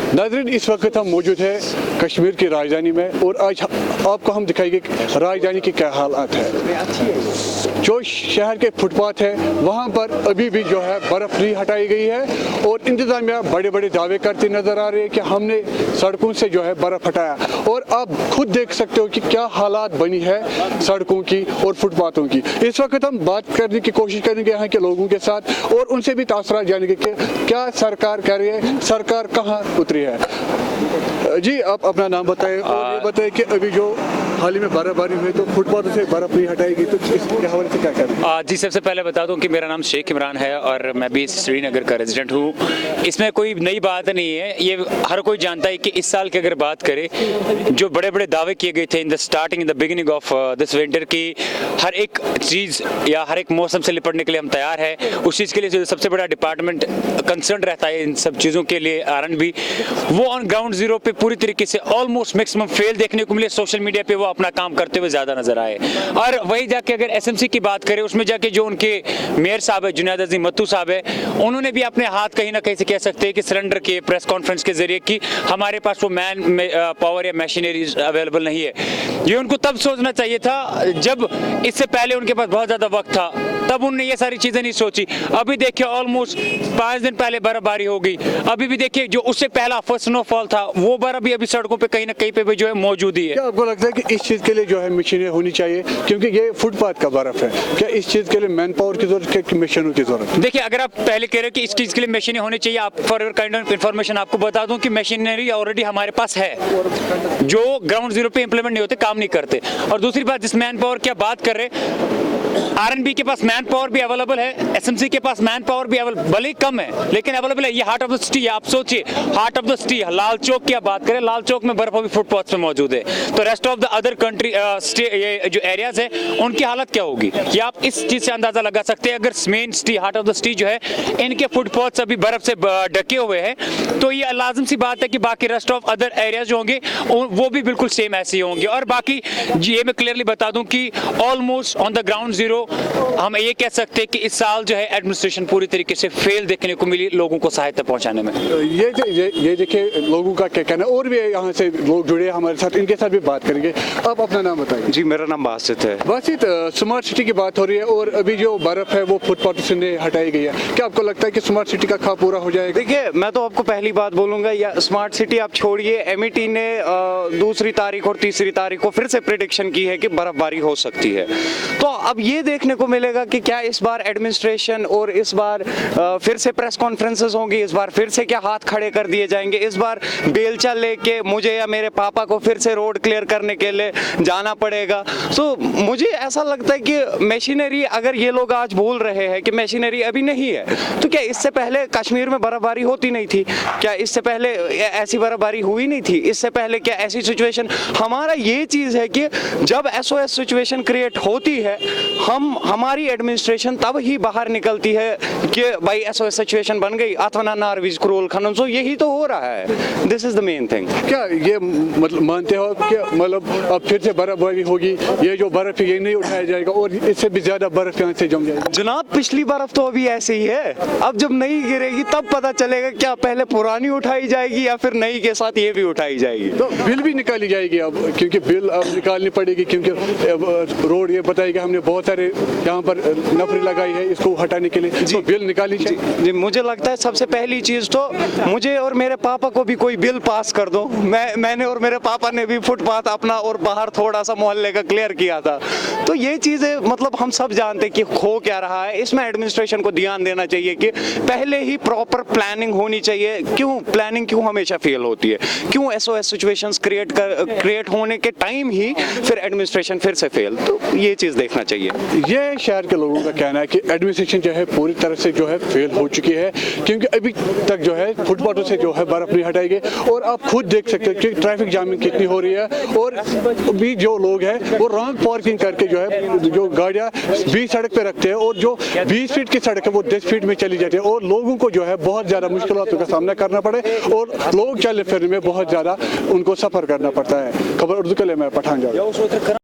नाज़रीन, इस वक्त हम मौजूद है कश्मीर की राजधानी में और आज आपको हम दिखाएंगे राजधानी की क्या हालात है। जो शहर के फुटपाथ है वहाँ पर अभी भी जो है बर्फ़ नहीं हटाई गई है और इंतज़ामिया बड़े बड़े दावे करती नज़र आ रही है कि हमने सड़कों से जो है बर्फ़ हटाया, और आप खुद देख सकते हो कि क्या हालात बनी है सड़कों की और फुटपाथों की। इस वक्त हम बात करने की कोशिश करेंगे यहाँ के लोगों के साथ और उनसे भी तासुरात जानेंगे कि क्या सरकार कर रही है, सरकार कहाँ उतरी है। जी, आप अपना नाम बताएं और ये बताएं कि अभी जो हाल ही में बर्फबारी हुई तो फुटपाथों से बर्फ नहीं हटाएगी, तो इसके हवाले से क्या करें? जी, सबसे पहले बता दूं कि मेरा नाम शेख इमरान है और मैं भी श्रीनगर का रेजिडेंट हूं। इसमें कोई नई बात नहीं है, ये हर कोई जानता है कि इस साल की अगर बात करें, जो बड़े बड़े दावे किए गए थे in the beginning of this winter की हर एक चीज़ या हर एक मौसम से निपटने के लिए हम तैयार है। उस चीज़ के लिए जो सबसे बड़ा डिपार्टमेंट कंसर्न रहता है इन सब चीज़ों के लिए R&B, वो ऑन ग्राउंड जीरो पे पूरी तरीके से ऑलमोस्ट मैक्सिमम फेल देखने को मिले। सोशल मीडिया पे वो अपना काम करते हुए ज़्यादा नजर आए। और वही जाके अगर SMC की बात करें, उसमें जाके जो उनके मेयर साहब है जुनैद अजीम मत्तू साहब है, उन्होंने भी अपने हाथ कहीं ना कहीं से कह सकते हैं कि सरेंडर किए प्रेस कॉन्फ्रेंस के जरिए कि हमारे पास वो मैन पावर या मशीनरीज अवेलेबल नहीं है। ये उनको तब सोचना चाहिए था जब इससे पहले उनके पास बहुत ज़्यादा वक्त था, तब उन्होंने ये सारी चीज़ें नहीं सोची। अभी देखिए ऑलमोस्ट 5 दिन पहले बर्फबारी हो गई, अभी भी देखिए जो उससे पहला फर्स्ट स्नोफॉल था वो बर्फ भी अभी सड़कों पे कहीं ना कहीं पे भी जो है मौजूद ही है। क्या आपको लगता है कि इस चीज़ के लिए जो है मशीनें होनी चाहिए, क्योंकि ये फुटपाथ का बर्फ है, क्या इस चीज़ के लिए मैन पावर की जरूरत है कि मशीनों की जरूरत है? देखिए, अगर आप पहले कह रहे हो कि इस चीज़ के लिए मशीनें होनी चाहिए, आप for your kind of information आपको बता दूं कि मशीनरी ऑलरेडी हमारे पास है जो ग्राउंड जीरो पे इंप्लीमेंट नहीं होते, काम नहीं करते। और दूसरी बात, जिस मैन पावर की आप बात कर रहे हैं, R&B के पास मैन पावर भी अवेलेबल है, SMC के पास मैन पावर भी अवेलेबल, भले ही कम है लेकिन अवेलेबल है। ये हार्ट ऑफ द सिटी, आप सोचिए heart of the city Lal Chowk की आप बात करें, लाल चौक में बर्फ अभी फुटपाथ पे मौजूद है, तो rest of the other country ये जो एरियाज है उनकी हालत क्या होगी, ये आप इस चीज से अंदाजा लगा सकते हैं। अगर main city heart of the city जो है इनके फुटपाथ अभी बर्फ से ढके हुए हैं, तो ये लाजिम सी बात है कि बाकी रेस्ट ऑफ अदर एरियाज जो होंगे वो भी बिल्कुल सेम ऐसे ही होंगे। और बाकी ये मैं क्लियरली बता दूं कि almost on the ground zero हम ये कह सकते हैं कि इस साल जो है एडमिनिस्ट्रेशन पूरी तरीके से फेल देखने को मिली लोगों को सहायता पहुंचाने में। ये देखिए लोगों का क्या कहना है, और भी यहाँ से लोग जुड़े हमारे साथ, इनके साथ भी बात करेंगे। आप अपना नाम बताइए। जी, मेरा नाम बासित है। बासित, स्मार्ट सिटी की बात हो रही है और अभी जो बर्फ है वो फुटपाथ से हटाई गई है, क्या आपको लगता है कि स्मार्ट सिटी का ख्वाब पूरा हो जाएगा? देखिए, मैं तो आपको पहली बात बोलूंगा, या स्मार्ट सिटी आप छोड़िए, MET ने 2 तारीख और 3 तारीख को फिर से प्रेडिक्शन की है कि बर्फबारी हो सकती है। तो अब ये देखने को मिलेगा कि क्या इस बार एडमिनिस्ट्रेशन और इस बार फिर से प्रेस कॉन्फ्रेंसेस होंगी, इस बार फिर से क्या हाथ खड़े कर दिए जाएंगे, इस बार बेलचा लेके मुझे या मेरे पापा को फिर से रोड क्लियर करने के लिए जाना पड़ेगा। तो मुझे ऐसा लगता है कि मशीनरी, अगर ये लोग आज बोल रहे हैं कि मशीनरी अभी नहीं है, तो क्या इससे पहले कश्मीर में बर्फबारी होती नहीं थी? क्या इससे पहले ऐसी बर्फबारी हुई नहीं थी? इससे पहले क्या ऐसी सिचुएशन? हमारा ये चीज़ है कि जब SOS सिचुएशन क्रिएट होती है, हमारी एडमिनिस्ट्रेशन तब ही बाहर निकलती है कि भाई SOS सिचुएशन बन गई, अथवा नारविज क्रोल खनन, सो यही तो हो रहा है। This is the main thing. क्या ये मतलब मानते हो कि मतलब अब फिर से बर्फबारी होगी, ये जो बर्फ है ये नहीं उठाया जाएगा और इससे भी ज्यादा बर्फ यहाँ से जम जाएगी? जनाब, पिछली बर्फ तो अभी ऐसे ही है, अब जब नई गिरेगी तब पता चलेगा क्या पहले पुरानी उठाई जाएगी या फिर नई के साथ ये भी उठाई जाएगी। तो बिल भी निकाली जाएगी अब, क्योंकि बिल अब निकालनी पड़ेगी, क्योंकि रोड ये बताएगा हमने बहुत सारे यहाँ पर नफरी लगाई है इसको हटाने के लिए, तो बिल निकाली चाहिए। जी, मुझे लगता है सबसे पहली चीज तो मुझे और मेरे पापा को भी कोई बिल पास कर दो। मैंने और मेरे पापा ने भी फुटपाथ अपना और बाहर थोड़ा सा मोहल्ले का क्लियर किया था। तो ये चीजें मतलब हम सब जानते हैं कि हो क्या रहा है। इसमें एडमिनिस्ट्रेशन को ध्यान देना चाहिए कि पहले ही प्रॉपर प्लानिंग होनी चाहिए। प्लानिंग क्यों हमेशा फेल होती है? क्यों SOS सिचुएशंस क्रिएट होने के टाइम ही फिर एडमिनिस्ट्रेशन फिर से फेल? तो ये चीज देखना चाहिए। ये शहर के लोगों का कहना है कि एडमिनिस्ट्रेशन जो है पूरी तरह से जो है फेल हो चुकी है, क्योंकि अभी तक जो है फुटपाथों से जो है बर्फ नहीं हटाई गई। और आप खुद देख सकते हैं कि ट्रैफिक जामिंग कितनी हो रही है, और भी जो लोग हैं वो रॉन्ग पार्किंग करके जो है जो गाड़ियाँ 20 सड़क पे रखते हैं और जो 20 फीट की सड़क है वो 10 फीट में चली जाती है, और लोगों को जो है बहुत ज़्यादा मुश्किलों का सामना करना पड़े और लोग चलने फिरने में बहुत ज़्यादा उनको सफ़र करना पड़ता है। खबर उर्दू के लिए मैं पठान जा रहा हूँ।